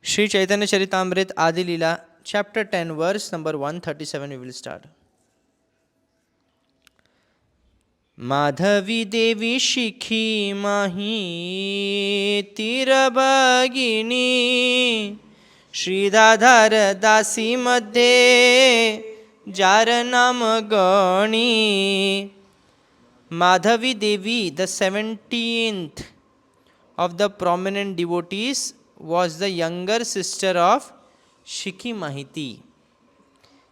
Sri Chaitanya Charitamrita Adi Leela, chapter 10, verse number 137, we will start. Madhavi देवी शिखी माही तिरबागिनी श्रीधाधार दासी मध्ये jar नाम गणी. Madhavi Devi, the 17th of the prominent devotees, was the younger sister of Shikhi Mahiti.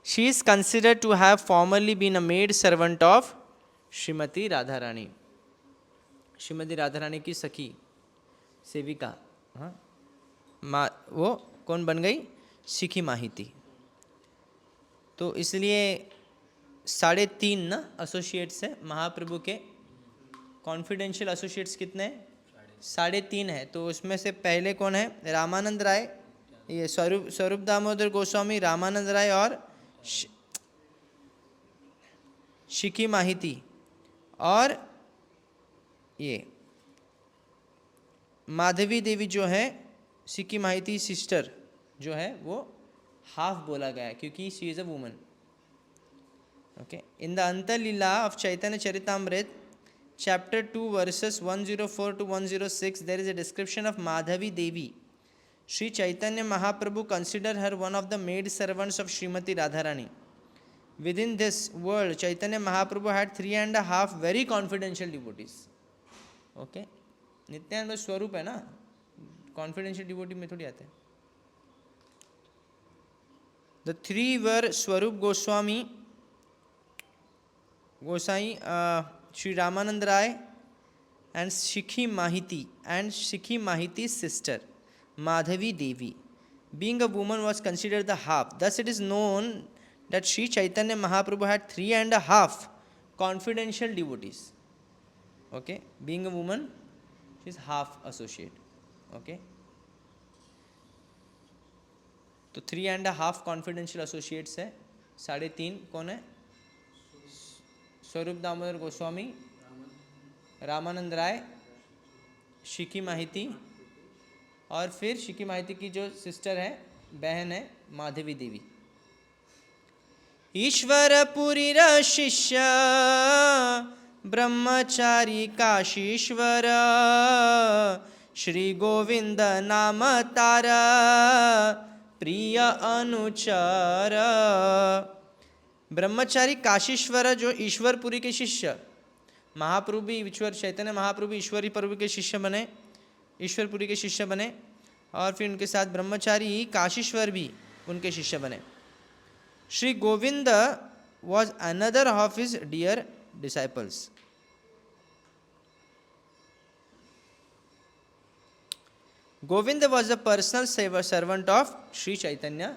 She is considered to have formerly been a maid servant of Shrimati Radharani. Shrimati Radharani की सखी सेविका, हाँ, वो कौन बन गई? शिखी माहिती. तो इसलिए 3.5 ना एसोसिएट्स है महाप्रभु के. कॉन्फिडेंशियल एसोसिएट्स कितने हैं? 3.5 है. तो उसमें से पहले कौन है? रामानंद राय, ये स्वरूप दामोदर गोस्वामी, रामानंद राय और शिखी माहिती. और ये माधवी देवी जो है, शिखी माहिती सिस्टर जो है, वो हाफ बोला गया है क्योंकि she is a woman. Okay. In the Antyalila of Chaitanya Charitamrita chapter 2 verses 104 to 106 there is a description of Madhavi Devi. Sri Chaitanya Mahaprabhu considered her one of the maid servants of Srimati Radharani. Within this world, Chaitanya Mahaprabhu had 3.5 very confidential devotees. Okay? Nityanand स्वरूप है ना, confidential devotee में थोड़ी आते हैं. The 3 were Swarup Goswami, Gosai, Sri Ramanand Rai, and Shikhi Mahiti, and Shikhi Mahiti's sister, Madhavi Devi. Being a woman was considered the half. Thus it is known that Sri Chaitanya Mahaprabhu had 3.5 confidential devotees. Okay, being a woman, she is half associate. Okay, तो 3.5 confidential associates है. 3.5 कौन है? स्वरूप दामोदर गोस्वामी, रामानंद राय, शिखी माहिती, और फिर शिखी माहिती की जो सिस्टर है, बहन है, माधवी देवी. ईश्वरपुरी शिष्य ब्रह्मचारी काशीश्वर श्री गोविंद नाम तारा प्रिय अनुचर. ब्रह्मचारी काशीश्वर जो ईश्वरपुरी के शिष्य, महाप्रभु भी ईश्वर चैतन्य महाप्रभु ईश्वरी प्रभु के शिष्य बने, ईश्वरपुरी के शिष्य बने, और फिर उनके साथ ब्रह्मचारी काशीश्वर भी उनके शिष्य बने. Sri Govinda was another of his dear disciples. Govinda was the personal servant of Sri Chaitanya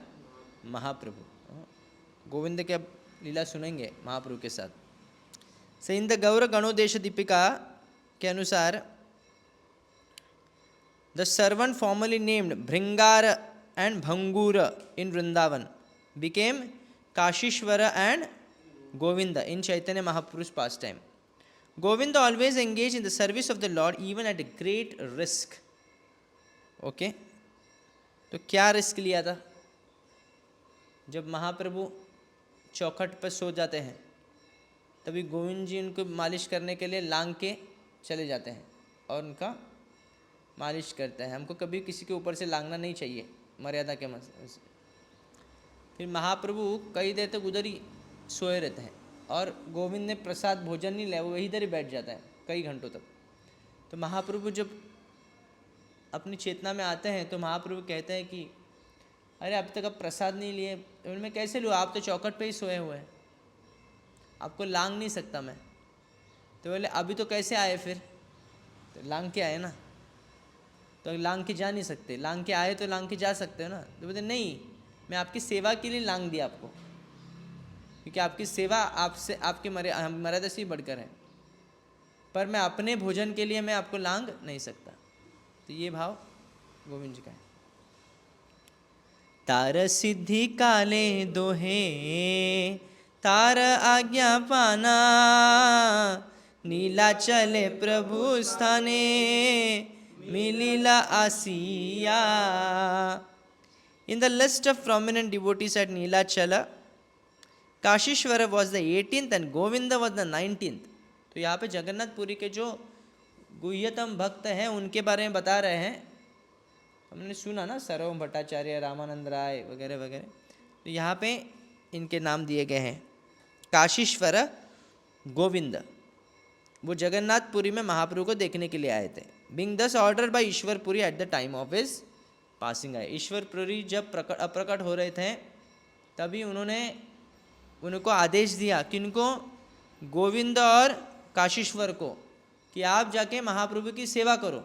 Mahaprabhu. Govind के अब लीला सुनेंगे महाप्रभु के साथ. So in the गौर गणोदेश दीपिका के अनुसार, the servant formerly named Bhringar and Bhangura in Vrindavan became Kashishvara and Govinda in Chaitanya Mahaprabhu's pastime. Govinda always engaged in the service of the Lord even at a great risk. Okay? तो क्या risk लिया था? जब महाप्रभु चौखट पर सो जाते हैं, तभी गोविंद जी उनको मालिश करने के लिए लांग के चले जाते हैं और उनका मालिश करते हैं. हमको कभी किसी के ऊपर से लांगना नहीं चाहिए, मर्यादा के मसले. फिर महाप्रभु कई देर तक उधर ही सोए रहते हैं और गोविंद ने प्रसाद भोजन नहीं लिया, वो वही इधर ही बैठ जाता है कई घंटों तक. तो महाप्रभु जब अपनी चेतना में आते हैं तो महाप्रभु कहते हैं कि अरे अब तक आप प्रसाद नहीं लिए. मैं कैसे लूँ, आप तो चौखट पे ही सोए हुए हैं, आपको लांग नहीं सकता मैं. तो बोले अभी तो कैसे आए फिर? तो लांग के आए ना. तो लांग के जा नहीं सकते, लांग के आए तो लांग के जा सकते हो ना. तो बोलते नहीं, मैं आपकी सेवा के लिए लांग दिया आपको, क्योंकि आपकी सेवा आपसे आपके मर्यादा से ही बढ़कर है, पर मैं अपने भोजन के लिए मैं आपको लांग नहीं सकता. तो ये भाव गोविंद जी का है. तार सिद्धि काले दोहे तार आज्ञा पाना नीला चले प्रभु स्थाने मिलीला आसिया. In the list of prominent devotees at Neelachala, Kashishwar was the 18th and Govind was the 19th. तो यहाँ पे जगन्नाथपुरी के जो गुह्यतम भक्त हैं उनके बारे में बता रहे हैं. हमने सुना ना, सर्वम भट्टाचार्य, रामानंद राय वगैरह वगैरह. तो यहाँ पे इनके नाम दिए गए हैं. काशीश्वर गोविंद वो जगन्नाथपुरी में महाप्रभु को देखने के लिए आए थे. बीइंग दस order by Ishwarpuri at the time of his passing आए. ईश्वरपुरी जब अप्रकट हो रहे थे तभी उन्होंने उनको आदेश दिया किनको, गोविंद और काशीश्वर को, कि आप जाके महाप्रभु की सेवा करो.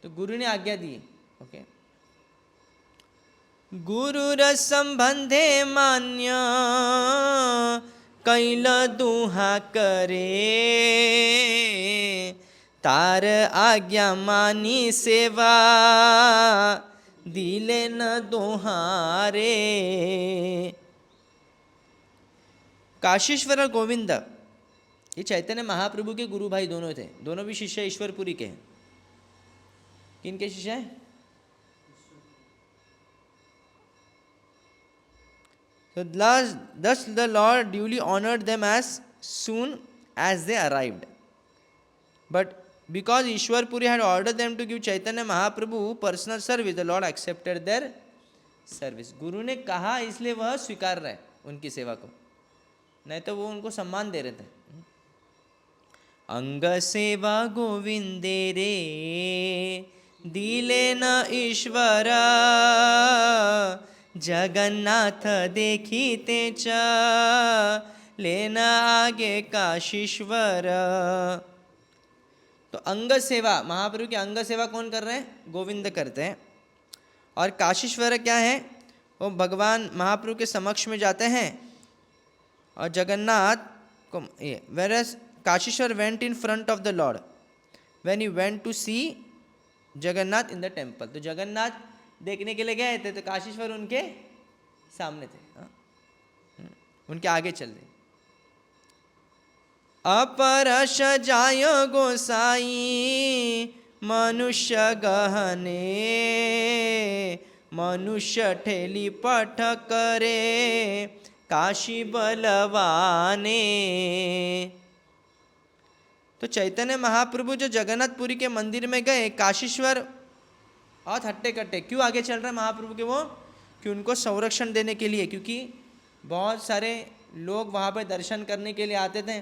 तो गुरु ने आज्ञा दी. ओके. गुरुर संबंधे मान्य कैल दुहा करे, तार आज्ञा मानी सेवा दिले न दोहारे. काशीश्वर और गोविंद ये चैतन्य महाप्रभु के गुरु भाई दोनों थे. दोनों भी शिष्य ईश्वरपुरी के हैं. किनके शिष्य हैं? So thus the Lord duly honored them as soon as they arrived. But because Ishwarpuri had ordered them to give Chaitanya Mahaprabhu personal service, the Lord accepted their service. गुरु ने कहा इसलिए वह स्वीकार रहे उनकी सेवा को, नहीं तो वो उनको सम्मान दे रहे थे. अंग सेवा गोविंदे रे दिले न ईश्वर, जगन्नाथ देखीते च लेना आगे काशीश्वर. तो अंग सेवा, महाप्रभु की अंग सेवा कौन कर रहे हैं? गोविंद करते हैं. और काशीश्वर क्या है? वो भगवान महाप्रभु के समक्ष में जाते हैं और जगन्नाथ को, whereas Kashishwar went in front of the Lord when he went to see Jagannath in the temple. तो जगन्नाथ देखने के लिए गए थे तो काशीश्वर उनके सामने थे, उनके आगे चल रहे. अपरश जाय गोसाई मनुष्य गहने, मनुष्य ठेली पठ करे काशी बलवाने. तो चैतन्य महाप्रभु जो जगन्नाथपुरी के मंदिर में गए, काशीश्वर और हट्टे कट्टे क्यों आगे चल रहे हैं महाप्रभु के? वो कि उनको संरक्षण देने के लिए, क्योंकि बहुत सारे लोग वहाँ पर दर्शन करने के लिए आते थे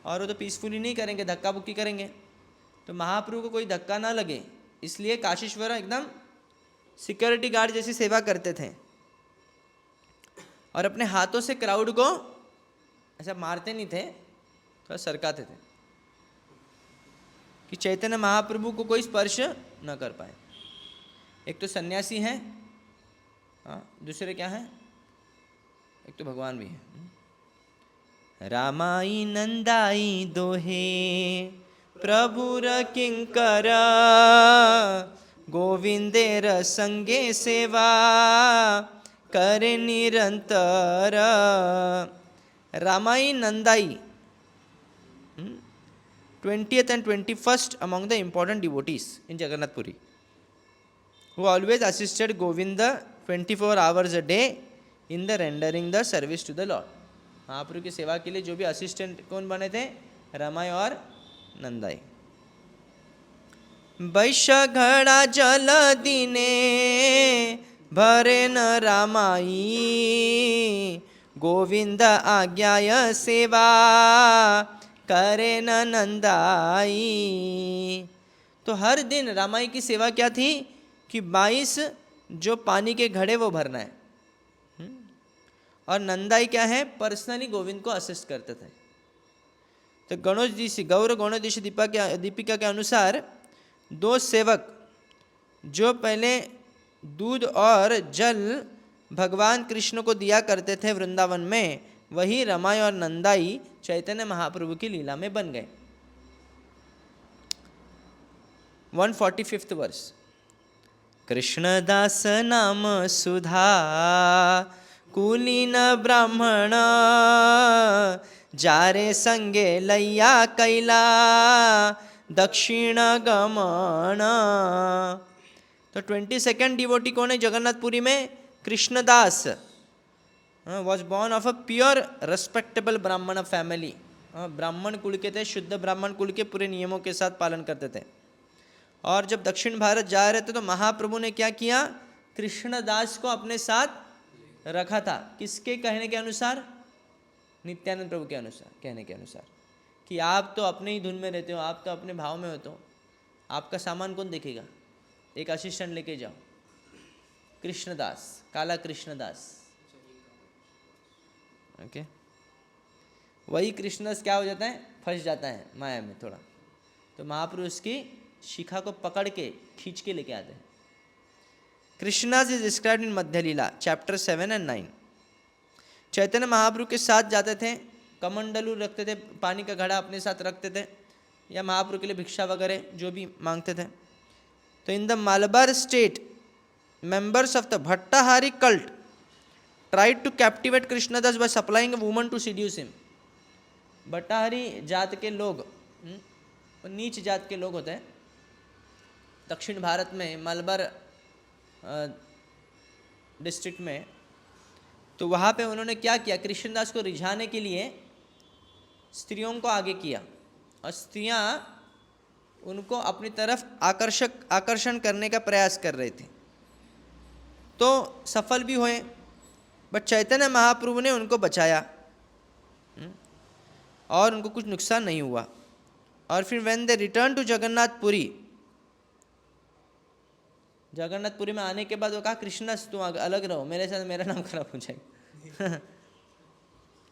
और वो तो पीसफुली नहीं करेंगे, धक्का बुक्की करेंगे. तो महाप्रभु को कोई धक्का ना लगे इसलिए काशीश्वर एकदम सिक्योरिटी गार्ड जैसी सेवा करते थे और अपने हाथों से क्राउड को ऐसा मारते नहीं थे, थोड़ा सरकाते थे कि चैतन्य महाप्रभु को कोई स्पर्श न कर पाए. एक तो सन्यासी हैं, हाँ, दूसरे क्या हैं? एक तो भगवान भी हैं. रामाई नंदाई दोहे प्रभुर किंकर, गोविंदेर संगे सेवा करे निरंतर. Ramai Nandai, 20th and 21st among the important devotees in Jagannath Puri, who always assisted Govinda 24 hours a day in the rendering the service to the Lord. महाप्रभु की सेवा के लिए जो भी असिस्टेंट कौन बने थे? रमाई और नंदाई. वैश्य घड़ा जल दीने भरे न रामाई, गोविंद आज्ञाय सेवा करे न नंदाई. तो हर दिन रामाई की सेवा क्या थी कि 22 जो पानी के घड़े वो भरना है, और नंदाई क्या है? पर्सनली गोविंद को असिस्ट करते थे. तो गणोदीशी गौर गणोदीशी दीपिका के अनुसार 2 सेवक जो पहले दूध और जल भगवान कृष्ण को दिया करते थे वृंदावन में, वही रमाई और नंदाई चैतन्य महाप्रभु की लीला में बन गए. 145th वर्ष. कृष्णदास नाम सुधा कुलीन ब्राह्मण, जारे संगे लैया कैला दक्षिण गमन. तो 22nd डिवोटी कौन है जगन्नाथपुरी में? Krishnadas was born of a pure respectable ब्राह्मण फैमिली। ब्राह्मण कुल के थे, शुद्ध ब्राह्मण कुल के, पूरे नियमों के साथ पालन करते थे। और जब दक्षिण भारत जा रहे थे तो महाप्रभु ने क्या किया? कृष्णदास को अपने साथ रखा था। किसके कहने के अनुसार? नित्यानंद प्रभु के अनुसार, कहने के अनुसार कि आप तो अपने ही धुन में रहते हो, आप तो अपने भाव में होते हो, आपका सामान कौन देखेगा? एक असिस्टेंट लेके जाओ। कृष्णदास, काला कृष्णदास। ओके वही कृष्णदास क्या हो जाता है? फंस जाता है माया में थोड़ा। तो महाप्रभु उसकी शिखा को पकड़ के खींच के लेके आते हैं। Krishnadas is described in Madhya Leela chapter 7 and 9। Chaitanya Mahaprabhu के साथ जाते थे, कमंडलू रखते थे, पानी का घड़ा अपने साथ रखते थे, या महाप्रभु के लिए भिक्षा वगैरह जो भी मांगते थे। तो in the Malabar state members of the Bhattathari cult tried to captivate Krishnadas by supplying a woman to seduce him. Bhattathari जात के लोग, नीच जात के लोग होते हैं दक्षिण भारत में, मलबार डिस्ट्रिक्ट में। तो वहाँ पे उन्होंने क्या किया? कृष्णदास को रिझाने के लिए स्त्रियों को आगे किया, और स्त्रियाँ उनको अपनी तरफ आकर्षण करने का प्रयास कर रहे थे। तो सफल भी हुए, बट चैतन्य महाप्रभु ने उनको बचाया और उनको कुछ नुकसान नहीं हुआ। और फिर when they return to Jagannathpuri, Jagannathpuri में आने के बाद वो कहा कृष्णदास तुम अलग रहो, मेरे साथ मेरा नाम खराब हो जाएगा।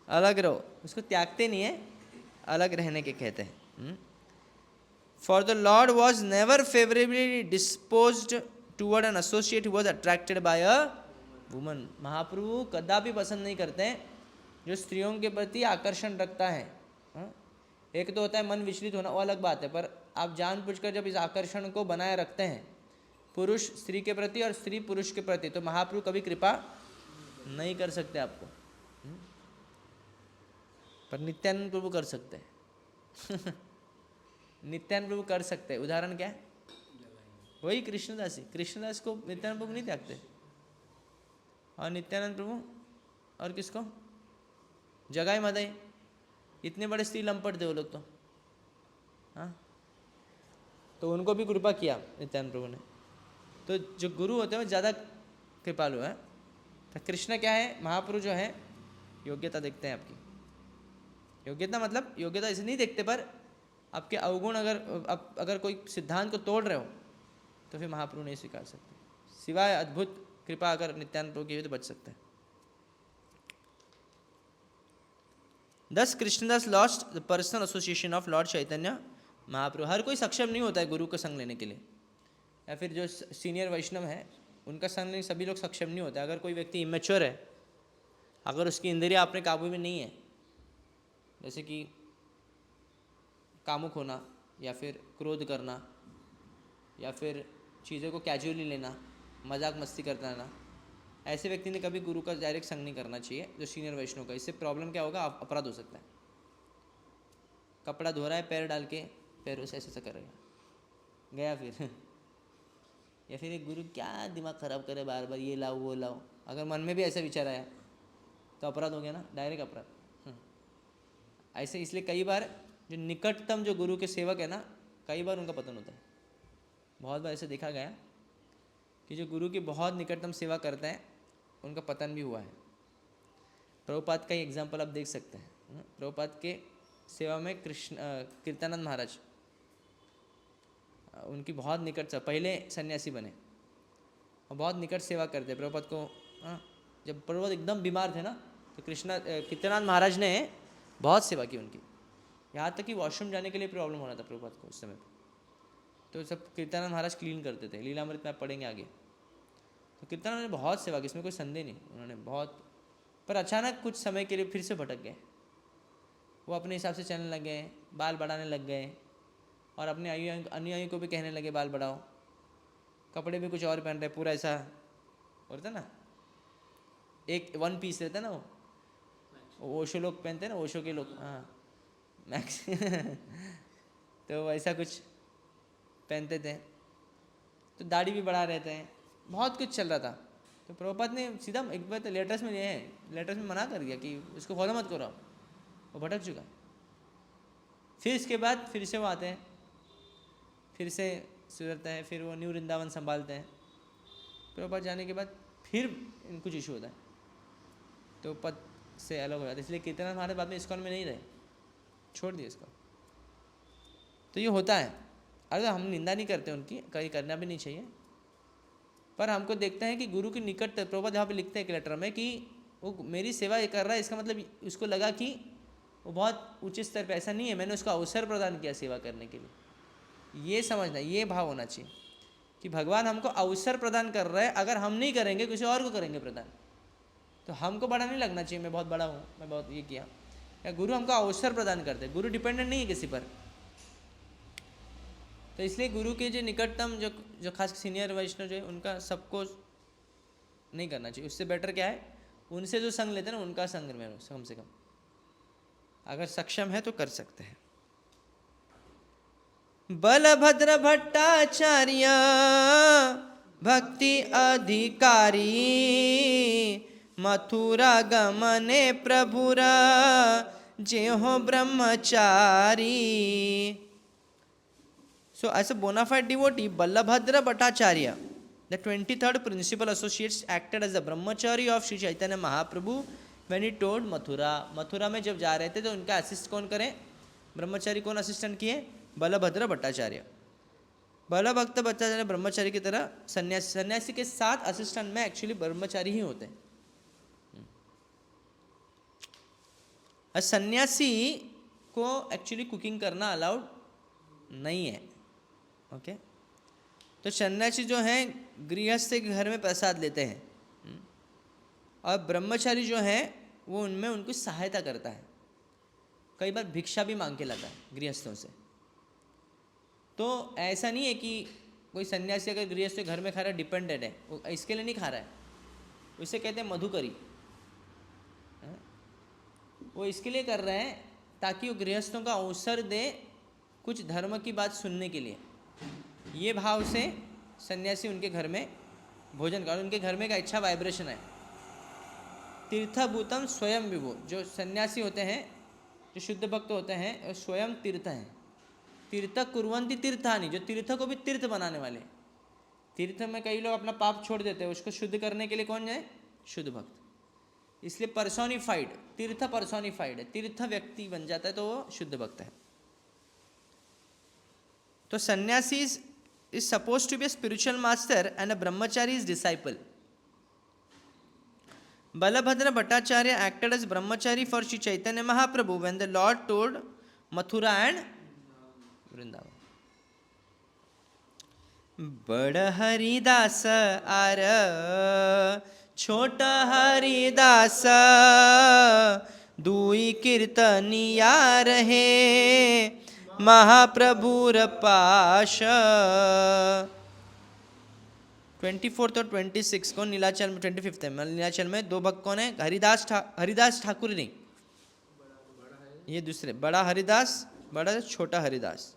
अलग रहो, उसको त्यागते नहीं है, अलग रहने के कहते हैं। For the lord was never favourably disposed toward an associate who was attracted by a woman. Mahaprabhu कदापि पसंद नहीं करते हैं जो स्त्रियों के प्रति आकर्षण रखता है। एक तो होता है मन विचलित होना, वो अलग बात है, पर आप जानबूझकर जब इस आकर्षण को बनाए रखते हैं पुरुष स्त्री के प्रति और स्त्री पुरुष के प्रति, तो महाप्रभु कभी कृपा नहीं कर सकते आपको। पर नित्यानंद प्रभु कर सकते हैं। नित्यानंद प्रभु कर सकते हैं। उदाहरण क्या है? वही कृष्णदास ही। कृष्णदास को नित्यानंद प्रभु नहीं त्यागते, और नित्यानंद प्रभु और किसको? जगाई मदाई। इतने बड़े स्त्री लंपट थे वो लोग तो। हाँ, तो उनको भी कृपा किया नित्यानंद प्रभु ने। तो जो गुरु होते हैं वो ज़्यादा कृपालु है। तो कृष्ण क्या है? महाप्रभु जो है योग्यता देखते हैं आपकी। योग्यता मतलब योग्यता इसे नहीं देखते, पर आपके अवगुण अगर कोई सिद्धांत को तोड़ रहे हो तो फिर महाप्रभु नहीं स्वीकार सकते। सिवाय अद्भुत कृपा अगर नित्यानंद प्रभु की हो तो बच सकते हैं। Thus Krishnadas lost the personal association of lord Chaitanya Mahaprabhu. हर कोई सक्षम नहीं होता है गुरु का संग लेने के लिए, या फिर जो सीनियर वैष्णव है उनका संग लेने सभी लोग सक्षम नहीं होते। अगर कोई व्यक्ति इमेच्योर है, अगर उसकी इंद्रियां अपने काबू में नहीं है, जैसे कि कामुक होना, या फिर क्रोध करना, या फिर चीज़ों को कैजुअली लेना, मजाक मस्ती करता रहना, ऐसे व्यक्ति ने कभी गुरु का डायरेक्ट संग नहीं करना चाहिए, जो सीनियर वैष्णव का। इससे प्रॉब्लम क्या होगा? अपराध हो सकता है। कपड़ा धो रहा है, पैर डाल के पैरों से ऐसा करेगा, गया फिर। या फिर एक गुरु क्या दिमाग खराब करे, बार बार ये लाओ वो लाओ, अगर मन में भी ऐसा विचार आया तो अपराध हो गया ना, डायरेक्ट अपराध। ऐसे इसलिए कई बार जो निकटतम जो गुरु के सेवक है ना, कई बार उनका पतन होता है। बहुत बार ऐसे देखा गया कि जो गुरु की बहुत निकटतम सेवा करते हैं उनका पतन भी हुआ है। प्रभुपाद का ही एग्जाम्पल आप देख सकते हैं। प्रभुपाद के सेवा में कीर्तनानंद महाराज, उनकी बहुत निकट से पहले सन्यासी बने और बहुत निकट सेवा करते प्रभुपाद को। जब प्रभुपाद एकदम बीमार थे ना, तो कीर्तनानंद महाराज ने बहुत सेवा की उनकी, यहाँ तक कि वॉशरूम जाने के लिए प्रॉब्लम होना था प्रभुपाद को उस समय। तो सब कीर्तनानंद महाराज क्लीन करते थे। लीलामृत में आप पढ़ेंगे आगे। तो कीर्तनानंद ने बहुत सेवा की, इसमें कोई संदेह नहीं, उन्होंने बहुत। पर अचानक कुछ समय के लिए फिर से भटक गए। वो अपने हिसाब से चलने लग गए, बाल बढ़ाने लग गए, और अपने अनुयायियों को भी कहने लगे बाल बढ़ाओ। कपड़े भी कुछ और पहन रहे, पूरा ऐसा होता ना, एक वन पीस रहता ना, वो ओशो लोग पहनते हैं ना, ओशो के लोग। हाँ, मैक्स। तो वैसा कुछ पहनते थे। तो दाढ़ी भी बढ़ा रहते हैं, बहुत कुछ चल रहा था। तो प्रभुपाद ने सीधा एक बार तो लेटर्स में ये है, लेटर्स में मना कर दिया कि उसको फॉलो मत करो, वो भटक चुका। फिर इसके बाद फिर से वो आते हैं, फिर से सुधरता है, फिर वो न्यू वृंदावन संभालते हैं। प्रभुपाद जाने के बाद फिर कुछ इशू होता है, तो पद से अलग हो जाता है। इसलिए कीर्तन महाराज बाद में इस्कॉन में नहीं रहे, छोड़ दिए इसको। तो ये होता है। अगर हम निंदा नहीं करते उनकी, कहीं करना भी नहीं चाहिए, पर हमको देखते हैं कि गुरु की निकट, प्रभुपाद यहाँ पे लिखते हैं एक लेटर में कि वो मेरी सेवा ये कर रहा है, इसका मतलब उसको लगा कि वो बहुत उच्च स्तर पे, ऐसा नहीं है, मैंने उसको अवसर प्रदान किया सेवा करने के लिए। ये समझना, ये भाव होना चाहिए कि भगवान हमको अवसर प्रदान कर रहा है, अगर हम नहीं करेंगे किसी और को करेंगे प्रदान, तो हमको बड़ा नहीं लगना चाहिए, मैं बहुत बड़ा हूँ, मैं बहुत ये किया। या गुरु हमको अवसर प्रदान करते हैं, गुरु डिपेंडेंट नहीं है किसी पर। तो इसलिए गुरु के जो निकटतम जो खास सीनियर वैष्णव जो है, उनका सबको नहीं करना चाहिए। उससे बेटर क्या है, उनसे जो संग लेते हैं ना, उनका संग में कम से कम अगर सक्षम है तो कर सकते हैं। बलभद्र भट्टाचार्य भक्ति अधिकारी, मथुरा गमने प्रभुरा जेहो ब्रह्मचारी। So as a bona fide devotee, Ballabhadra Bhattacharya, the 23rd principal associates, acted as the brahmachari of Sri Chaitanya Mahaprabhu when he toured Mathura. Mathura में जब जा रहे थे तो उनका असिस्ट कौन करें, ब्रह्मचारी कौन असिस्टेंट किए, बलभद्र भट्टाचार्य। बलभक्त भट्टाचार्य ब्रह्मचारी की तरह सन्यासी, सन्यासी के साथ असिस्टेंट में एक्चुअली ब्रह्मचारी ही होते हैं। सन्यासी को एक्चुअली कुकिंग करना अलाउड नहीं है, ओके। तो सन्यासी जो हैं गृहस्थ के घर में प्रसाद लेते हैं, और ब्रह्मचारी जो है वो उनमें उनको सहायता करता है, कई बार भिक्षा भी मांग के लाता है गृहस्थों से। तो ऐसा नहीं है कि कोई सन्यासी अगर गृहस्थ के घर में खा रहा है डिपेंडेंट है, वो इसके लिए नहीं खा रहा है, उसे कहते हैं मधुकरी। वो इसके लिए कर रहे हैं ताकि वो गृहस्थों का अवसर दे कुछ धर्म की बात सुनने के लिए। ये भाव से सन्यासी उनके घर में भोजन कर, उनके घर में का अच्छा वाइब्रेशन है। तीर्थभूतम स्वयं विभु, जो सन्यासी होते हैं, जो शुद्ध भक्त होते हैं, स्वयं तीर्थ हैं। तीर्थ कुर्वन्ति तीर्थानि, जो तीर्थ को भी तीर्थ बनाने वाले। तीर्थ में कई लोग अपना पाप छोड़ देते हैं, उसको शुद्ध करने के लिए कौन है, शुद्ध भक्त। इसलिए पर्सोनिफाइड, तीर्थ पर्सोनिफाइड है, तीर्थ व्यक्ति बन जाता है तो वो शुद्ध भक्त है। तो सन्यासी is supposed to be a spiritual master and a brahmachari is disciple. Balabhadra Bhattacharya acted as brahmachari for Sri Chaitanya Mahaprabhu when the Lord toured Mathura and Vrindavan. बड़ा हरिदास आर छोटा हरिदास, दुई कीर्तनिया रहे महाप्रभुर पाश। 24 और 26 को नीलाचल में, 25 है नीलाचल में, दो भक्त कौन है, हरिदास ठाकुर नहीं, ये दूसरे, बड़ा हरिदास, बड़ा छोटा हरिदास।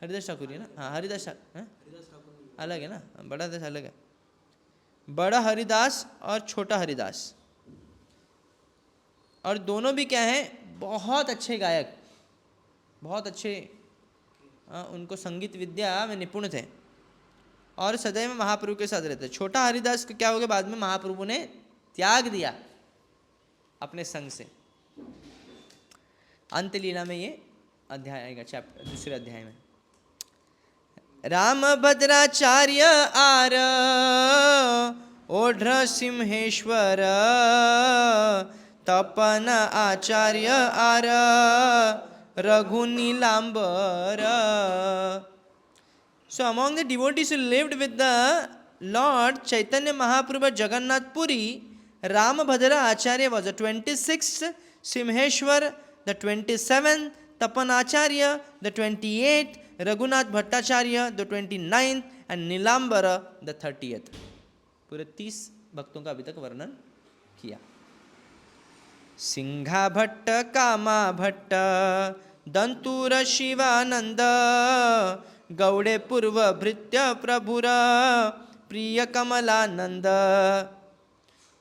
हरिदास ठाकुर है ना, हाँ हरिदास अलग है ना, बड़ा हरिदास अलग है। बड़ा हरिदास और छोटा हरिदास, और दोनों भी क्या हैं, बहुत अच्छे गायक, बहुत अच्छे, उनको संगीत विद्या में निपुण थे, और सदैव महाप्रभु के साथ रहते। छोटा हरिदास को क्या हो गया, बाद में महाप्रभु ने त्याग दिया अपने संग से। अंत लीला में ये अध्याय आएगा, चैप्टर दूसरे अध्याय में। राम भद्राचार्य आर ओढ़ सिंहेश्वर, तपन आचार्य आर Raghu Nilambar. So among the devotees who lived with the Lord Chaitanya Mahaprabhu at Jagannath Puri, Ramabhadra Acharya was the 26th, Simheshwar the 27th, Tapan Acharya the 28th, Raghunath Bhattacharya the 29th and Nilambara the 30th. पूरे 30 भक्तों का अभी तक वर्णन किया। सिंघा भट्ट, कामा भट्ट, दंतूर शिवानंद गौड़े पूर्व भृत्य प्रभुर प्रिय कमलानंद।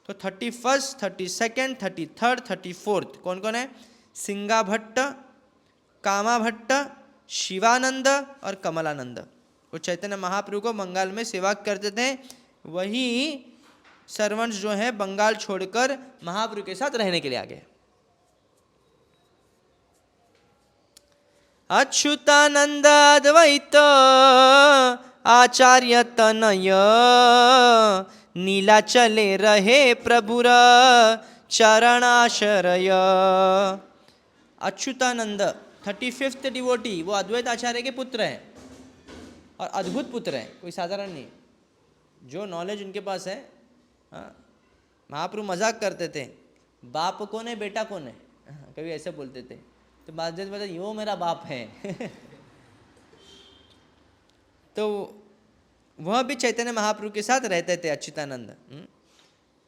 तो 31, 32, 33, 34 कौन कौन है? सिंगा भट्ट, कामा भट्ट, शिवानंद और कमलानंद। वो चैतन्य महाप्रभु को बंगाल में सेवा करते थे। वही सर्वेंट्स जो है बंगाल छोड़कर महाप्रभु के साथ रहने के लिए आ गए। अच्युतानंद अद्वैत आचार्य तनय नीलाचले रहे प्रभुर चरणाशरय। अच्युतानंद 35th डिवोटी, वो अद्वैत आचार्य के पुत्र हैं और अद्भुत पुत्र हैं, कोई साधारण नहीं। जो नॉलेज उनके पास है, महाप्रभु मजाक करते थे, बाप कौन है बेटा कौन है, कभी ऐसे बोलते थे। तो बाद में बताया यो मेरा बाप है। तो वह भी चैतन्य महाप्रभु के साथ रहते थे अच्युतानंद,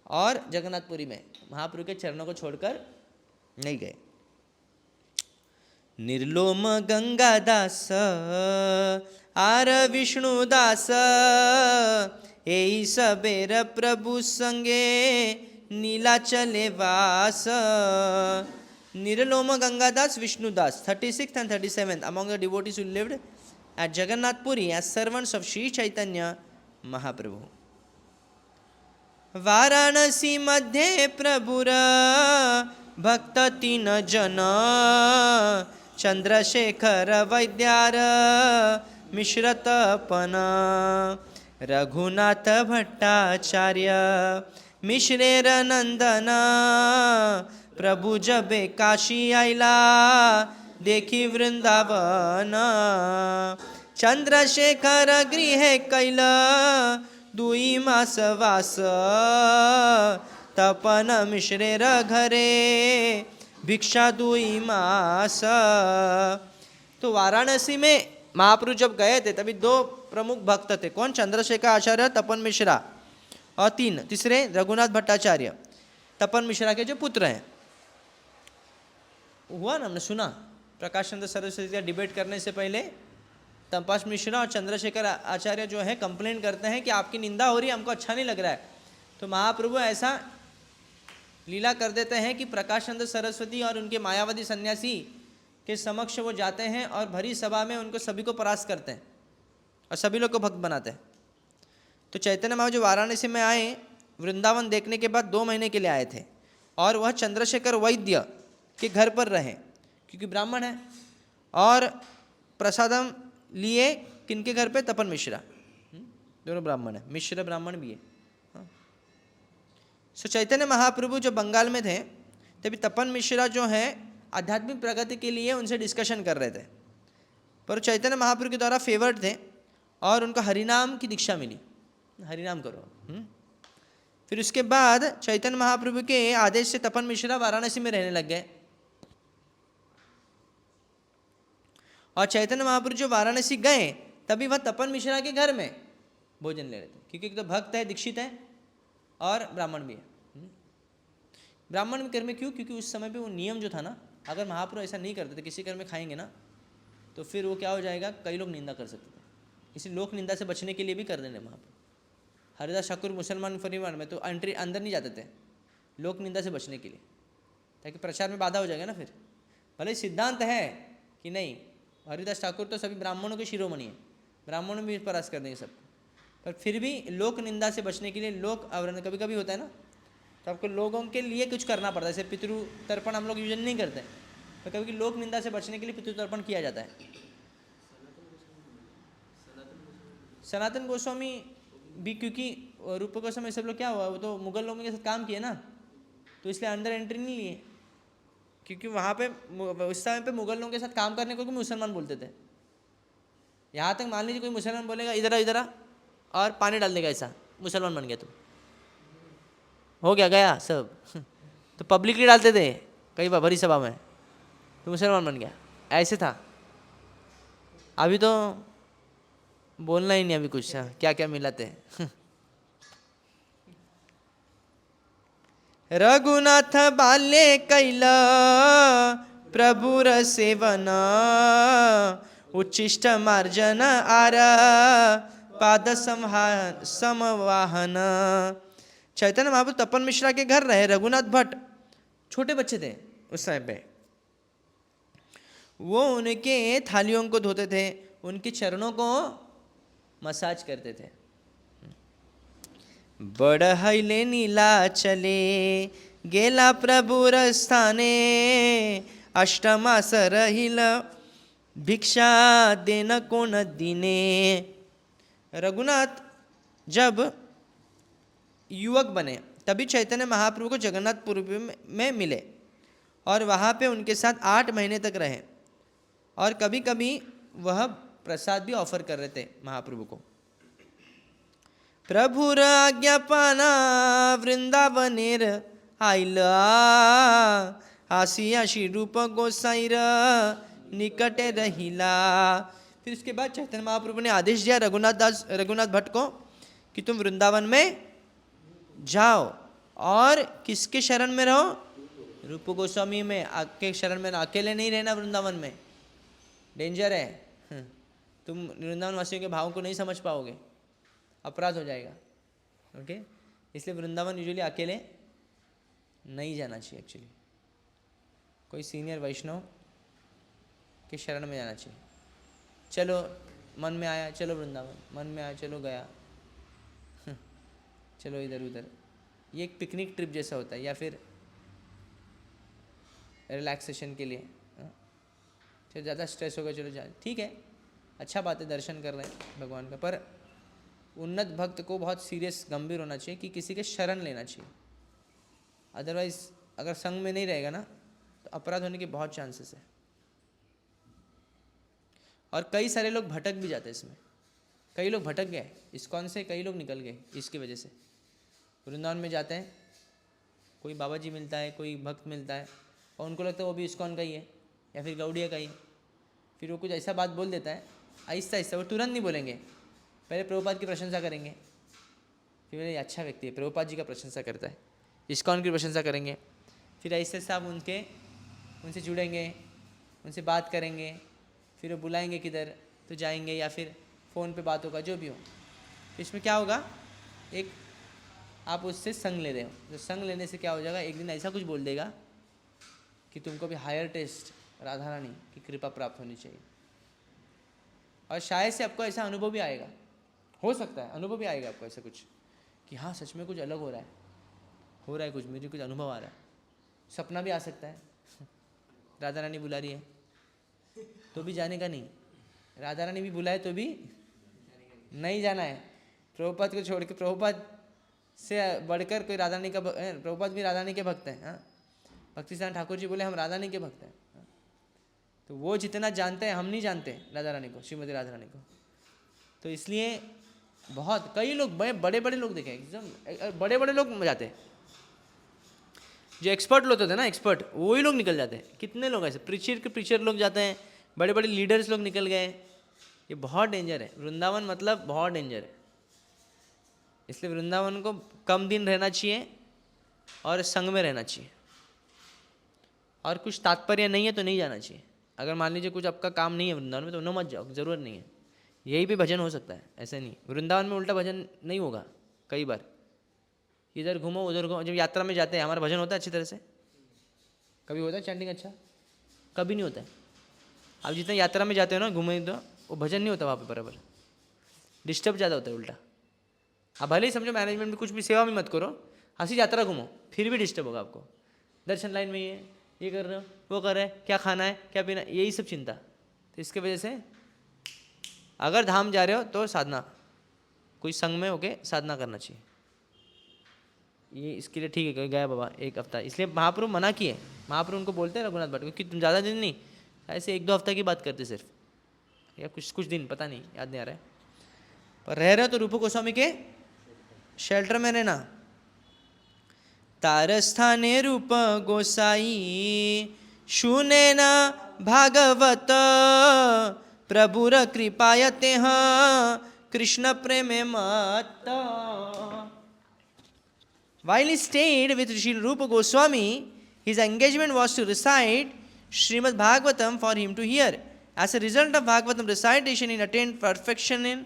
और जगन्नाथपुरी में महाप्रभु के चरणों को छोड़कर नहीं गए। निर्लोम गंगादास आर विष्णुदास एई सबेर प्रभु संगे नीलाचले वास। Niraloma Gangadas Vishnudas, 36th and 37th among the devotees who lived at Jagannath Puri as servants of Sri Chaitanya Mahaprabhu. Varanasi मध्ये प्रभुर भक्त तीन जन चंद्रशेखर वैद्यार मिश्रतपन रघुनाथ भट्टाचार्य मिश्रेर नंदन। प्रभु जबे काशी आइला देखी वृंदावन चंद्रशेखर गृह कैल दुई मास वास तपन मिश्रेर घरे भिक्षा दुई मास। तो वाराणसी में महाप्रभु जब गए थे तभी दो प्रमुख भक्त थे, कौन? चंद्रशेखर आचार्य, तपन मिश्रा, और तीसरे रघुनाथ भट्टाचार्य, तपन मिश्रा के जो पुत्र हैं। हुआ ना, हमने सुना प्रकाश चंद्र सरस्वती का डिबेट करने से पहले तपन मिश्रा और चंद्रशेखर आचार्य जो है कंप्लेंट करते हैं कि आपकी निंदा हो रही है, हमको अच्छा नहीं लग रहा है। तो महाप्रभु ऐसा लीला कर देते हैं कि प्रकाश चंद्र सरस्वती और उनके मायावादी सन्यासी के समक्ष वो जाते हैं और भरी सभा में उनको सभी को परास्त करते हैं और सभी लोग को भक्त बनाते हैं। तो चैतन्य महाप्रभु जो वाराणसी में आए, वृंदावन देखने के बाद 2 महीने के लिए आए थे, और वह चंद्रशेखर वैद्य के घर पर रहे क्योंकि ब्राह्मण है, और प्रसादम लिए किनके घर पे? तपन मिश्रा, दोनों ब्राह्मण है, मिश्र ब्राह्मण भी है। सो चैतन्य महाप्रभु जो बंगाल में थे तभी तपन मिश्रा जो है आध्यात्मिक प्रगति के लिए उनसे डिस्कशन कर रहे थे, पर चैतन्य महाप्रभु के द्वारा फेवर्ड थे और उनको हरिनाम की दीक्षा मिली, हरिनाम करो। फिर उसके बाद चैतन्य महाप्रभु के आदेश से तपन मिश्रा वाराणसी में रहने लग गए, और चैतन्य महाप्रभु जो वाराणसी गए तभी वह तपन मिश्रा के घर में भोजन ले रहे थे, क्योंकि एक तो भक्त है, दीक्षित है और ब्राह्मण भी है। ब्राह्मण घर में क्यों? क्योंकि उस समय पे वो नियम जो था ना, अगर महाप्रभु ऐसा नहीं करते थे, किसी घर में खाएंगे ना, तो फिर वो क्या हो जाएगा, कई लोग निंदा कर सकते थे। इसी लोक निंदा से बचने के लिए भी कर देने महाप्रभु। हरिदास ठाकुर मुसलमान परिवार में तो एंट्री अंदर नहीं जाते थे, लोक निंदा से बचने के लिए, ताकि प्रचार में बाधा हो जाएगा ना। फिर भले सिद्धांत है कि नहीं, हरिदास ठाकुर तो सभी ब्राह्मणों के शिरोमणि है, ब्राह्मणों में भी परास्त कर देंगे सबको, पर फिर भी लोक निंदा से बचने के लिए लोक आवरण कभी कभी होता है ना, तो आपको लोगों के लिए कुछ करना पड़ता है। जैसे पितृ तर्पण हम लोग यूजन नहीं करते, तो कभी लोक निंदा से बचने के लिए पितृ तर्पण किया जाता है। सनातन गोस्वामी भी, क्योंकि रूप गोस्वामी सब लोग क्या हुआ, वो तो मुगल लोगों के साथ काम किए ना, तो इसलिए अंदर एंट्री नहीं लिए, क्योंकि वहाँ पे उस समय पे मुगल लोगों के साथ काम करने को भी मुसलमान बोलते थे। यहाँ तक मान लीजिए कोई मुसलमान बोलेगा इधर इधर और पानी डाल देगा, ऐसा मुसलमान बन गया, तो हो गया गया सब। तो पब्लिकली डालते थे कई बार भरी सभा में, तो मुसलमान बन गया, ऐसे था। अभी तो बोलना ही नहीं, अभी कुछ क्या क्या मिलाते। रघुनाथ बाल्ये कैल प्रभुर सेवन उच्छिष्ट मार्जन आर पाद समवाहन। चैतन्य महाप्रभु तपन मिश्रा के घर रहे। रघुनाथ भट्ट छोटे बच्चे थे उस समय पे, वो उनके थालियों को धोते थे, उनके चरणों को मसाज करते थे। बड़हैले नीला चले गेला प्रभुर स्थाने अष्टमास रहिल भिक्षा देन कोन दिने। रघुनाथ जब युवक बने तभी चैतन्य महाप्रभु को जगन्नाथपुरी में मिले और वहाँ पे उनके साथ 8 महीने तक रहे और कभी कभी वह प्रसाद भी ऑफर कर रहे थे महाप्रभु को। प्रभुर आज्ञापाना वृंदावनेर आइला आसिया श्री रूप गोसाईर निकटे रहिला। फिर उसके बाद चैतन्य महाप्रभु ने आदेश दिया रघुनाथ भट्ट को कि तुम वृंदावन में जाओ और किसके शरण में रहो? रूप गोस्वामी में आपके शरण में। अकेले नहीं रहना वृंदावन में, डेंजर है। तुम वृंदावन वासियों के भावों को नहीं समझ पाओगे, अपराध हो जाएगा। ओके, इसलिए वृंदावन यूजुअली अकेले नहीं जाना चाहिए। एक्चुअली कोई सीनियर वैष्णव के शरण में जाना चाहिए। चलो मन में आया चलो वृंदावन, मन में आया चलो गया, चलो इधर उधर। ये एक पिकनिक ट्रिप जैसा होता है या फिर रिलैक्सेशन के लिए। चलो ज़्यादा स्ट्रेस होगा चलो जाए, ठीक है, अच्छा बात है, दर्शन कर रहे हैं भगवान का। पर उन्नत भक्त को बहुत सीरियस गंभीर होना चाहिए कि किसी के शरण लेना चाहिए। अदरवाइज अगर संग में नहीं रहेगा ना तो अपराध होने के बहुत चांसेस है। और कई सारे लोग भटक भी जाते हैं इसमें। कई लोग भटक गए इस्कॉन से, कई लोग निकल गए इसकी वजह से। वृंदावन में जाते हैं, कोई बाबा जी मिलता है, कोई भक्त मिलता है और उनको लगता है वो भी इस्कॉन का ही है या फिर गौड़िया का ही। फिर वो कुछ ऐसा बात बोल देता है आहिस्ता आहिस्ता, वो तुरंत नहीं बोलेंगे, पहले प्रभुपाद की प्रशंसा करेंगे, फिर ये अच्छा व्यक्ति है, प्रभुपाद जी का प्रशंसा करता है, इस्कॉन की प्रशंसा करेंगे। फिर ऐसे से आप उनसे जुड़ेंगे, उनसे बात करेंगे, फिर वो बुलाएंगे किधर तो जाएंगे या फिर फ़ोन पे बात होगा, जो भी हो। इसमें क्या होगा, एक आप उससे संग ले रहे हो, तो संग लेने से क्या हो जाएगा, एक दिन ऐसा कुछ बोल देगा कि तुमको भी हायर टेस्ट राधा रानी की कृपा प्राप्त होनी चाहिए। और शायद से आपको ऐसा अनुभव भी आएगा, हो सकता है अनुभव भी आएगा आपको ऐसा कुछ कि हाँ सच में कुछ अलग हो रहा है कुछ, मुझे कुछ अनुभव आ रहा है। सपना भी आ सकता है राधा रानी बुला रही है तो भी जाने का नहीं, राधा रानी भी बुलाए तो भी नहीं जाना है। प्रभुपाद को छोड़ के, प्रभुपाद से बढ़कर कोई राधा रानी का, प्रभुपाद भी राधा रानी के भक्त हैं। हाँ, भक्ति सिद्धांत ठाकुर जी बोले हम राधा रानी के भक्त हैं। तो वो जितना जानते हैं हम नहीं जानते राधा रानी को, श्रीमती राधा रानी को। तो इसलिए बहुत कई लोग, बड़े बड़े लोग देखे, एकदम बड़े बड़े लोग जाते हैं, जो एक्सपर्ट लोग होते हैं ना, एक्सपर्ट, वही लोग निकल जाते हैं। कितने लोग ऐसे प्रीचर लोग जाते हैं, बड़े बड़े लीडर्स लोग निकल गए। ये बहुत डेंजर है, वृंदावन मतलब बहुत डेंजर है। इसलिए वृंदावन को कम दिन रहना चाहिए और संग में रहना चाहिए। और कुछ तात्पर्य नहीं है तो नहीं जाना चाहिए। अगर मान लीजिए कुछ आपका काम नहीं है वृंदावन में तो न मत जाओ, ज़रूरत नहीं है। यही भी भजन हो सकता है, ऐसे नहीं। वृंदावन में उल्टा भजन नहीं होगा। कई बार इधर घूमो उधर घूमो, जब यात्रा में जाते हैं हमारा भजन होता है अच्छी तरह से, कभी होता है चैंटिंग अच्छा, कभी नहीं होता है। आप जितने यात्रा में जाते हो ना घूमे तो वो भजन नहीं होता वहाँ पे बराबर, डिस्टर्ब ज़्यादा होता है उल्टा। आप भले ही समझो मैनेजमेंट में कुछ भी सेवा में मत करो, हंसी यात्रा घूमो, फिर भी डिस्टर्ब होगा आपको। दर्शन लाइन में ये कर रहे हो, वो कर रहे हैं, क्या खाना है क्या पीना, यही सब चिंता। तो इसके वजह से अगर धाम जा रहे हो तो साधना, कोई संग में होके साधना करना चाहिए। ये इसके लिए ठीक है गया बाबा एक हफ्ता, इसलिए महाप्रभु मना किए। महाप्रभु उनको बोलते हैं रघुनाथ भट्ट को कि तुम ज़्यादा दिन नहीं, ऐसे 1-2 हफ्ता की बात करते सिर्फ, या कुछ दिन, पता नहीं, याद नहीं आ रहा है। पर रह रहे हो तो रूप गोस्वामी के शेल्टर में रहना। तारस्थाने रूप गोसाई शुने न भागवत प्रभुर कृपायते कृष्ण प्रेमे मत। While he stayed with Sri Rupa Goswami, his engagement was to recite Srimad Bhagavatam for him to hear. As a result of Bhagavatam recitation, he attained perfection in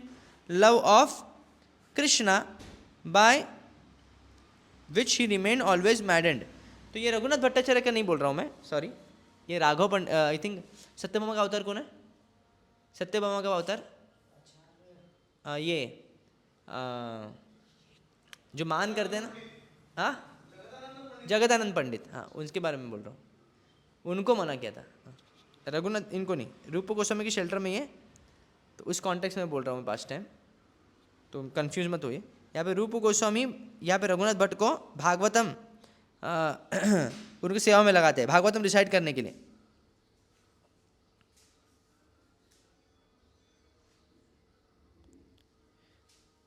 love of Krishna, by which he remained always maddened. तो ये रघुनाथ भट्टाचार्य का नहीं बोल रहा हूँ मैं, sorry, ये राघव पंडित, I think Satyabhama का अवतार कौन है? सत्यभामा का अवतार ये जो मान करते हैं ना, हाँ, जगदानंद पंडित, हाँ, उनके बारे में बोल रहा हूँ, उनको मना किया था। रघुनाथ, इनको नहीं, रूप गोस्वामी की शेल्टर में ही है, तो उस कॉन्टेक्स्ट में बोल रहा हूँ मैं पास्ट टाइम, तो कंफ्यूज मत होइए। यहाँ पे रूप गोस्वामी, यहाँ पे रघुनाथ भट्ट को भागवतम उनकी सेवा में लगाते हैं, भागवतम रिसाइट करने के लिए।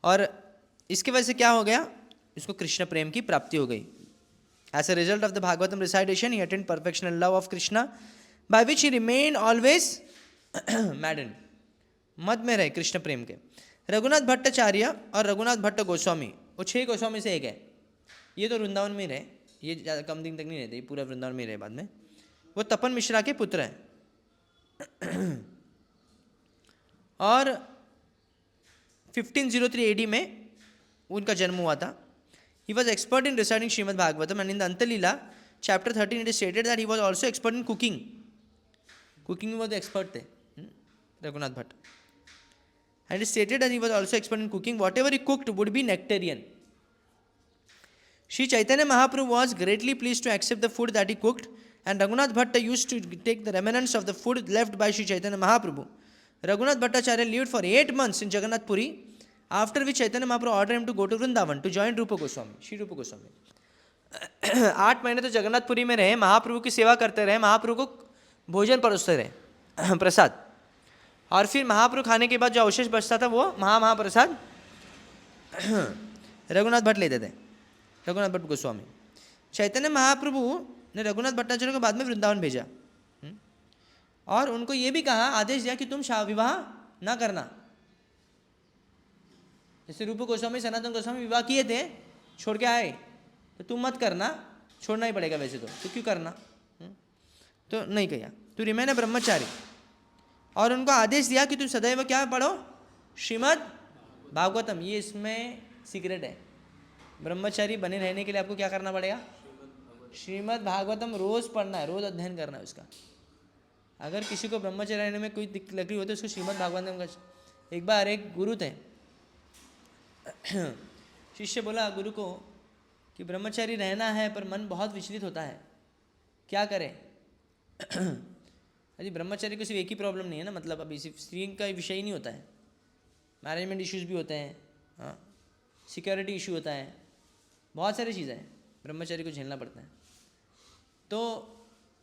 और इसकी वजह से क्या हो गया, इसको कृष्ण प्रेम की प्राप्ति हो गई। As a result of the Bhagavatam recitation he attained perfection in love of Krishna, by which he remain always madden, मद में रहे कृष्ण प्रेम के। रघुनाथ भट्टाचार्य और रघुनाथ भट्ट गोस्वामी, वो 6 गोस्वामी से एक है। ये तो वृंदावन में रहे, ये ज़्यादा कम दिन तक नहीं रहते, ये पूरा वृंदावन में रहे बाद में। वो तपन मिश्रा के पुत्र हैं। और 1503 AD में उनका जन्म हुआ था। He was expert in reciting Srimad Bhagavatam, and in the Antalila chapter 13 it is stated that he was also expert in cooking. Cooking में वो तो expert थे Raghunath Bhatt, and it is stated that he was also expert in cooking. Whatever he cooked would be nectarian. Sri Chaitanya Mahaprabhu was greatly pleased to accept the food that he cooked, and Raghunath Bhatta used to take the remnants of the food left by Sri Chaitanya Mahaprabhu. Raghunath Bhattacharya lived for 8 months in Jagannath Puri, after which Chaitanya Mahaprabhu ordered him to go to Vrindavan to join Rupa Goswami, Shri Rupa Goswami. 8 महीने तो जगन्नाथपुरी में रहे, महाप्रभु की सेवा करते रहे, महाप्रभु को भोजन परोसते रहे, प्रसाद। और फिर महाप्रभु खाने के बाद जो अवशेष बचता था वो महाप्रसाद रघुनाथ भट्ट लेते थे, रघुनाथ भट्ट गोस्वामी। चैतन्य महाप्रभु ने रघुनाथ भट्टाचार्य को बाद में वृंदावन भेजा, और उनको ये भी कहा, आदेश दिया कि तुम विवाह ना करना। जैसे रूप गोस्वामी, सनातन गोस्वामी विवाह किए थे, छोड़ के आए, तो तुम मत करना, छोड़ना ही पड़ेगा वैसे तो क्यों करना, तो नहीं किया, तो रिमेन ब्रह्मचारी। और उनको आदेश दिया कि तुम सदैव क्या पढ़ो, श्रीमद् भागवतम। ये इसमें सीक्रेट है, ब्रह्मचारी बने रहने के लिए आपको क्या करना पड़ेगा, श्रीमद् भागवतम रोज पढ़ना है, रोज अध्ययन करना है उसका। अगर किसी को ब्रह्मचारी रहने में कोई दिक्कत लग रही हो तो उसको श्रीमद् भागवतम का। एक बार एक गुरु थे, शिष्य बोला गुरु को कि ब्रह्मचारी रहना है पर मन बहुत विचलित होता है, क्या करें। अरे ब्रह्मचारी को सिर्फ एक ही प्रॉब्लम नहीं है ना, मतलब अभी सिर्फ स्त्री का विषय ही नहीं होता है, मैनेजमेंट इश्यूज भी होते हैं, हाँ, सिक्योरिटी इशू होता है, बहुत सारी चीज़ें हैं ब्रह्मचारी को झेलना पड़ता है। तो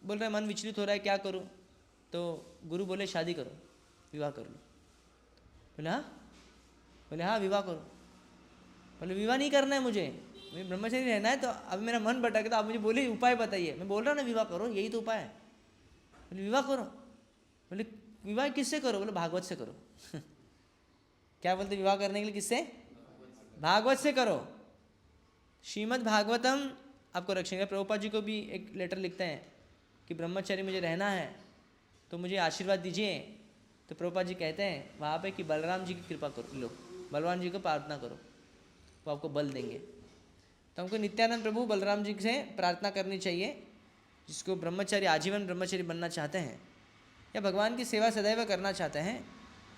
बोल रहे मन विचलित हो रहा है, क्या करूँ। तो गुरु बोले शादी करो, विवाह कर लो। बोले हाँ विवाह करो। बोले विवाह नहीं करना है मुझे ब्रह्मचारी रहना है, तो अब मेरा मन भटक था, आप मुझे बोले उपाय बताइए। मैं बोल रहा हूँ ना विवाह करो, यही तो उपाय है। बोले विवाह करो। बोले विवाह किससे करो। बोले भागवत से करो। क्या बोलते विवाह करने के लिए, किससे, भागवत से करो। श्रीमद् भागवतम आपको रखेंगे। प्रभुपाद जी को भी एक लेटर लिखते हैं कि ब्रह्मचारी मुझे रहना है तो मुझे आशीर्वाद दीजिए। तो प्रभुपाद जी कहते हैं वहाँ पे कि बलराम जी की कृपा करो, लो बलराम जी को प्रार्थना करो, वो आपको बल देंगे। तो हमको नित्यानंद प्रभु बलराम जी से प्रार्थना करनी चाहिए, जिसको ब्रह्मचारी आजीवन ब्रह्मचारी बनना चाहते हैं या भगवान की सेवा सदैव करना चाहते हैं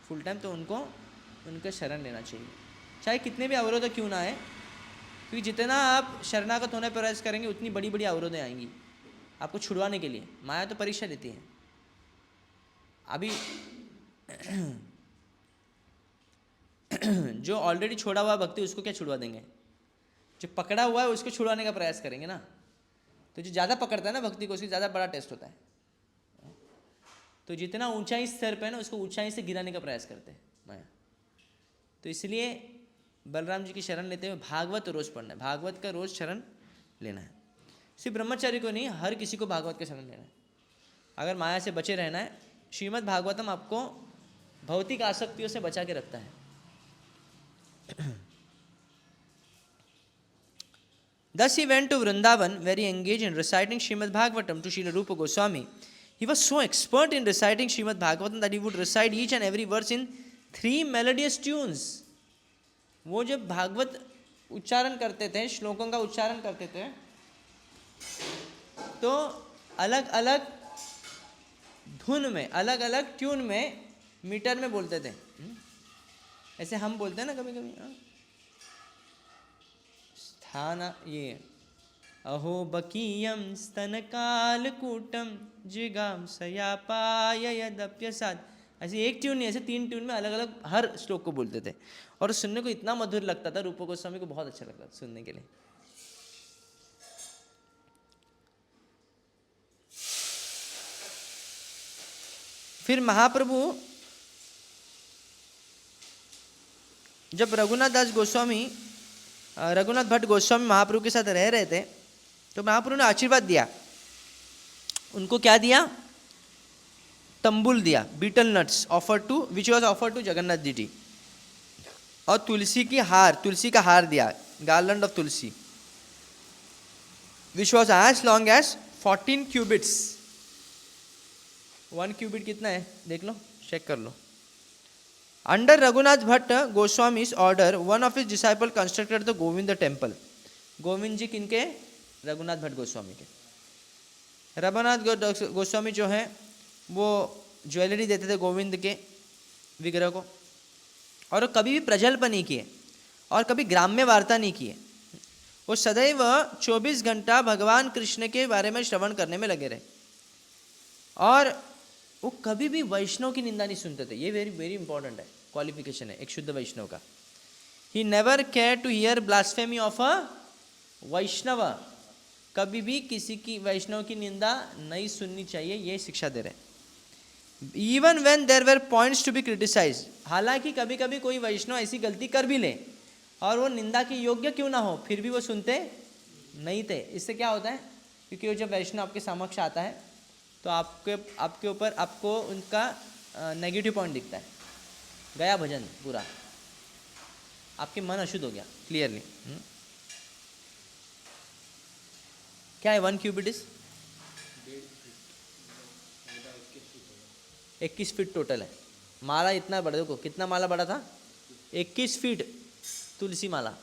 फुल टाइम, तो उनको उनका शरण लेना चाहिए, चाहे कितने भी अवरोध क्यों ना आए। क्योंकि जितना आप शरणागत होने पर प्रयास करेंगे उतनी बड़ी बड़ी अवरोधें आएंगी आपको छुड़वाने के लिए। माया तो परीक्षा देती है। अभी जो ऑलरेडी छोड़ा हुआ भक्ति उसको क्या छुड़वा देंगे, जो पकड़ा हुआ है उसको छुड़वाने का प्रयास करेंगे ना। तो जो ज़्यादा पकड़ता है ना भक्ति को, उसकी ज़्यादा बड़ा टेस्ट होता है। तो जितना ऊंचाई स्तर पे है ना, उसको ऊंचाई से गिराने का प्रयास करते हैं माया। तो इसलिए बलराम जी की शरण लेते हुए भागवत रोज पढ़ना है, भागवत का रोज शरण लेना है। सिर्फ ब्रह्मचारी को नहीं, हर किसी को भागवत का शरण लेना है अगर माया से बचे रहना है। श्रीमद् भागवतम आपको भौतिक आसक्तियों से बचा के रखता है। Thus he went to Vrindavan, where he engaged in reciting Srimad Bhagavatam to Srila Rupa Goswami. He was so expert in reciting Srimad Bhagavatam that he would recite each and every verse in 3 melodious tunes. वो जब भागवत उच्चारण करते थे, श्लोकों का उच्चारण करते थे, तो अलग अलग धुन में, अलग अलग ट्यून में, मीटर में बोलते थे. ऐसे हम बोलते हैं ना कभी कभी, स्थान ये अहो बकीयम स्तनकालकूटम जिगाम सयापाय यदप्यसाद, ऐसे एक ट्यून नहीं, ऐसे 3 ट्यून में अलग अलग हर श्लोक को बोलते थे. और सुनने को इतना मधुर लगता था, रूप गोस्वामी को बहुत अच्छा लगता था सुनने के लिए. फिर महाप्रभु जब रघुनाथ भट्ट गोस्वामी महाप्रभु के साथ रह रहे थे, तो महाप्रभु ने आशीर्वाद दिया उनको. क्या दिया? तंबुल दिया, betel nuts offer to, which was offer to Jagannath ji. और तुलसी का हार दिया, garland of tulsi, which was as long as 14 cubits. 1 cubit कितना है देख लो, चेक कर लो. Under Raghunath Bhatta Goswami's order, one of his disciple constructed the Govind temple. Govind ji किनके? रघुनाथ भट्ट गोस्वामी के. रघुनाथ गोस्वामी जो है वो ज्वेलरी देते थे गोविंद के विग्रह को, और कभी भी प्रजल्प नहीं किए और कभी ग्राम्य वार्ता नहीं किए. वो सदैव 24 घंटा भगवान कृष्ण के बारे में श्रवण करने में लगे रहे, और वो कभी भी वैष्णव की निंदा नहीं सुनते थे. ये वेरी वेरी इंपॉर्टेंट है, क्वालिफिकेशन है एक शुद्ध वैष्णव का. He never care to hear blasphemy of a Vaishnav. कभी भी किसी की वैष्णव की निंदा नहीं सुननी चाहिए, ये शिक्षा दे रहे. Even when there were points to be criticise, हालांकि कभी कभी कोई वैष्णव ऐसी गलती कर भी ले और वो निंदा के योग्य क्यों ना हो, फिर भी वो सुनते नहीं थे. इससे क्या होता है? क्योंकि वो जब वैष्णव आपके समक्ष आता है तो आपके ऊपर आपको उनका नेगेटिव पॉइंट दिखता है. गया भजन पूरा, आपके मन अशुद्ध हो गया क्लियरली. क्या है 1 क्यूबिट इज 21 फीट टोटल है. माला इतना बड़ा, देखो कितना माला बड़ा था, 21 feet Tulsi Mala.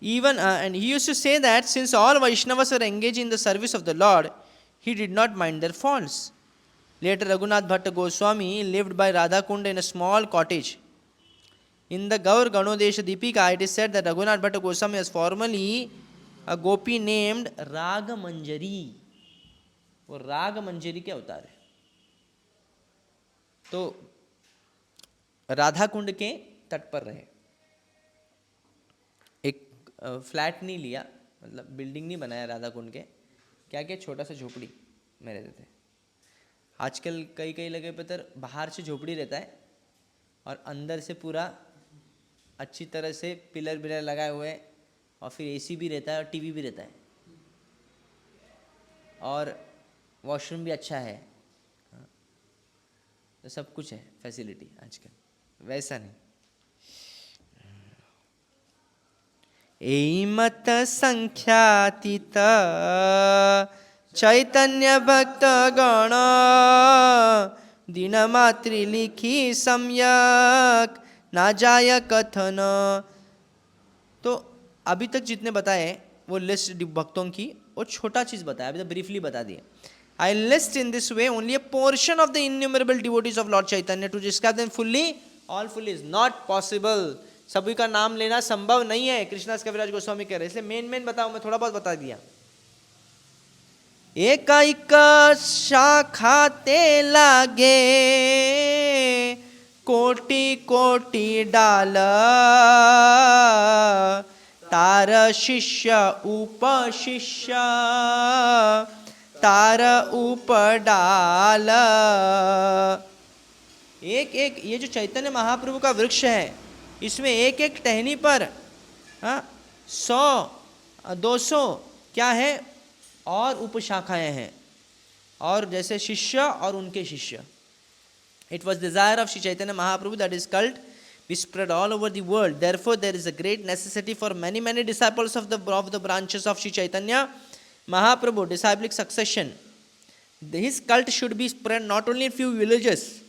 Even and he used to say that since all Vaishnavas were engaged in the service of the Lord, he did not mind their faults. Later, Raghunath Bhatta Goswami lived by Radha Kunda in a small cottage. In the Gaur Ganodesha Deepika, it is said that Raghunath Bhatta Goswami was formerly a gopi named Raga Manjari. वो राग मंजरी के अवतार है. तो राधा कुंड के तट पर रहे. एक फ्लैट नहीं लिया, मतलब बिल्डिंग नहीं बनाया राधा कुंड के, क्या क्या छोटा सा झोपड़ी में रहते थे. आजकल कई कई जगह पे तो बाहर से झोपड़ी रहता है और अंदर से पूरा अच्छी तरह से पिलर विलर लगाए हुए, और फिर एसी भी रहता है और टीवी भी रहता है, और वॉशरूम भी अच्छा है. तो सब कुछ है फैसिलिटी आजकल, वैसा नहीं. एमत संख्यातीत चैतन्य भक्त गण दीनमातृ लिखी सम्यक ना जाय कथन. तो अभी तक जितने बताए वो लिस्ट भक्तों की, वो छोटा चीज बताया, अभी तो ब्रीफली बता दिए. I list in this way only a portion of the innumerable devotees of Lord Chaitanya. To describe them fully, all fully is not possible. सभी का नाम लेना संभव नहीं है, कृष्णास कविराज गोस्वामी कह रहे. इसलिए मेन बताओ, मैं थोड़ा बहुत बता दिया. एक शाखा ते लागे कोटि कोटि डाल, तार शिष्य उपशिष्य तार ऊपर डाल. एक एक ये जो चैतन्य महाप्रभु का वृक्ष है, इसमें एक एक टहनी पर 100-200 क्या है और उपशाखाएं हैं, और जैसे शिष्य और उनके शिष्य. It was desire of Shri Chaitanya Mahaprabhu that is cult be spread all over the world. Therefore, there is a great necessity for many disciples of the branches of Sri Chaitanya Mahaprabhu, disciplic succession. His cult should be spread not only in few villages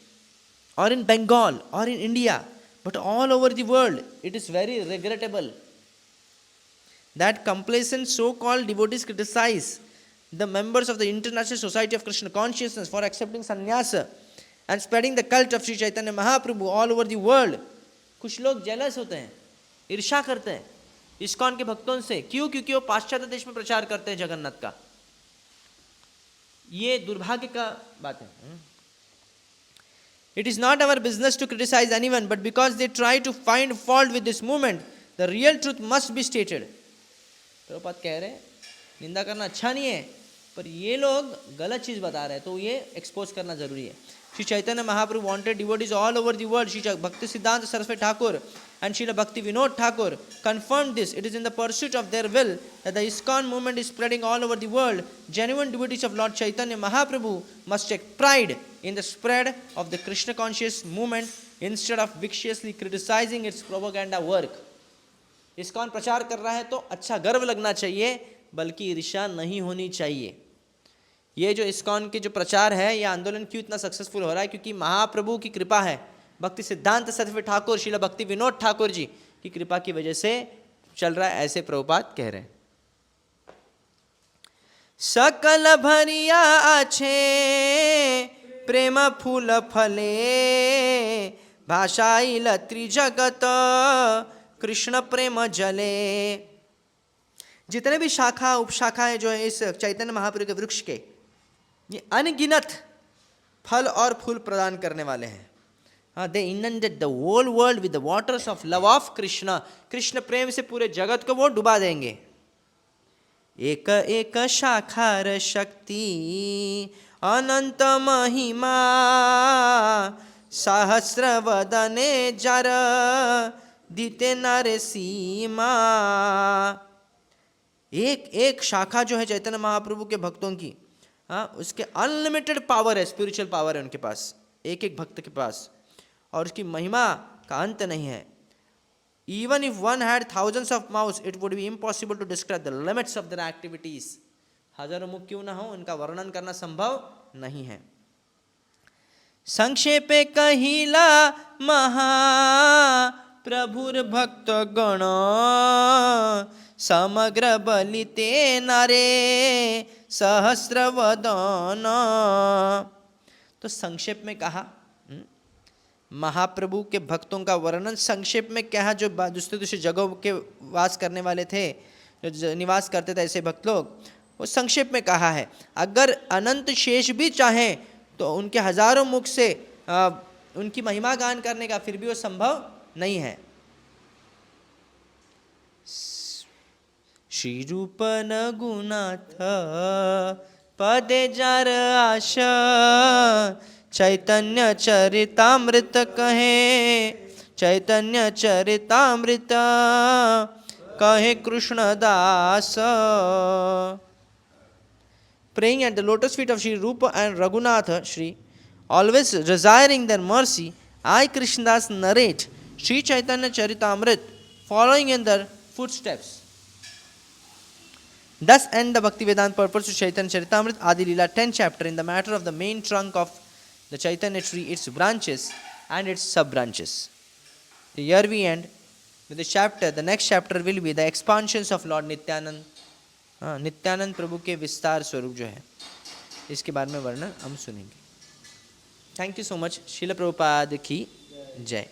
or in Bengal or in India, but all over the world. It is very regrettable that complacent so-called devotees criticize the members of the International Society of Krishna Consciousness for accepting sannyasa and spreading the cult of Sri Chaitanya Mahaprabhu all over the world. कुछ लोग jealous होते हैं, ईर्ष्या करते हैं ISKCON के भक्तों से. क्यों? क्योंकि वो पाश्चात्य देश में प्रचार करते हैं जगन्नाथ का. ये दुर्भाग्य का बात है. It is not our business to criticize anyone, but because they try to find fault with this movement, the real truth must be stated. Prabhupada कह रहे हैं निंदा करना अच्छा नहीं है, पर ये लोग गलत चीज बता रहे हैं, तो ये एक्सपोज करना जरूरी है. Sri Chaitanya Mahaprabhu wanted devotees all over the world. Sri Bhakti Siddhanta Saraswati Thakur and Srila Bhakti Vinod Thakur confirmed this. It is in the pursuit of their will that the ISKCON movement is spreading all over the world. Genuine devotees of Lord Chaitanya Mahaprabhu must take pride in the spread of the Krishna conscious movement instead of viciously criticizing its propaganda work. ISKCON प्रचार कर रहा है तो अच्छा गर्व लगना चाहिए, बल्कि ईर्ष्या नहीं होनी चाहिए. ये जो इस्कॉन के जो प्रचार है, ये आंदोलन क्यों इतना सक्सेसफुल हो रहा है? क्योंकि महाप्रभु की कृपा है. भक्ति सिद्धांत सरस्वती ठाकुर, श्रील भक्ति विनोद ठाकुर जी की कृपा की वजह से चल रहा है, ऐसे प्रभुपाद कह रहे हैं. सकल भरिया आछे प्रेम फूल फले भाषाइल त्रिजगत कृष्ण प्रेम जले. जितने भी शाखा उपशाखाएं जो है इस चैतन्य महाप्रभु के वृक्ष के, ये अनगिनत फल और फूल प्रदान करने वाले हैं. They inundated the whole world with the waters of love of Krishna. Krishna प्रेम से पूरे जगत को वो डुबा देंगे. एक एक शाखार शक्ति अनंत महिमा सहस्र वदने जर दीते नरे सीमा. एक एक शाखा जो है चैतन्य महाप्रभु के भक्तों की, उसके अनलिमिटेड पावर है, स्पिरिचुअल पावर है उनके पास, एक एक भक्त के पास, और उसकी महिमा का अंत नहीं है. Even if one had thousands of mouths, it would be impossible to describe the limits of their activities. हजारों मुख क्यों ना हो, उनका वर्णन करना संभव नहीं है. संक्षेपे कहिला महा प्रभुर भक्त गण समग्र बलिते नारे सहस्र वदन. तो संक्षेप में कहा महाप्रभु के भक्तों का वर्णन संक्षेप में क्या है. जो दूसरे दूसरे जगहों के वास करने वाले थे, जो निवास करते थे ऐसे भक्त लोग, वो संक्षेप में कहा है. अगर अनंत शेष भी चाहें तो उनके हजारों मुख से उनकी महिमा गान करने का फिर भी वो संभव नहीं है. श्री रूप रघुनाथ पदे जार आशा चैतन्य चरितामृत कहे, चैतन्य चरितामृत कहे Krishnadas. Praying at the lotus feet of Sri Rupa and Raghunatha Shri, always desiring their mercy, I Krishnadas narrate Sri Chaitanya Charitamrit, following in their footsteps. Thus end the Bhaktivedanta purpose of Chaitanya Charitamrit Adi Leela 10th chapter in the matter of the main trunk of the Chaitanya tree, its branches and its sub-branches. Here we end with the chapter. The next chapter will be the expansions of Lord Nityanand. Nityanand प्रभु के विस्तार स्वरूप जो है, इसके बारे में वर्णन हम सुनेंगे. Thank you so much. Srila Prabhupada की जय.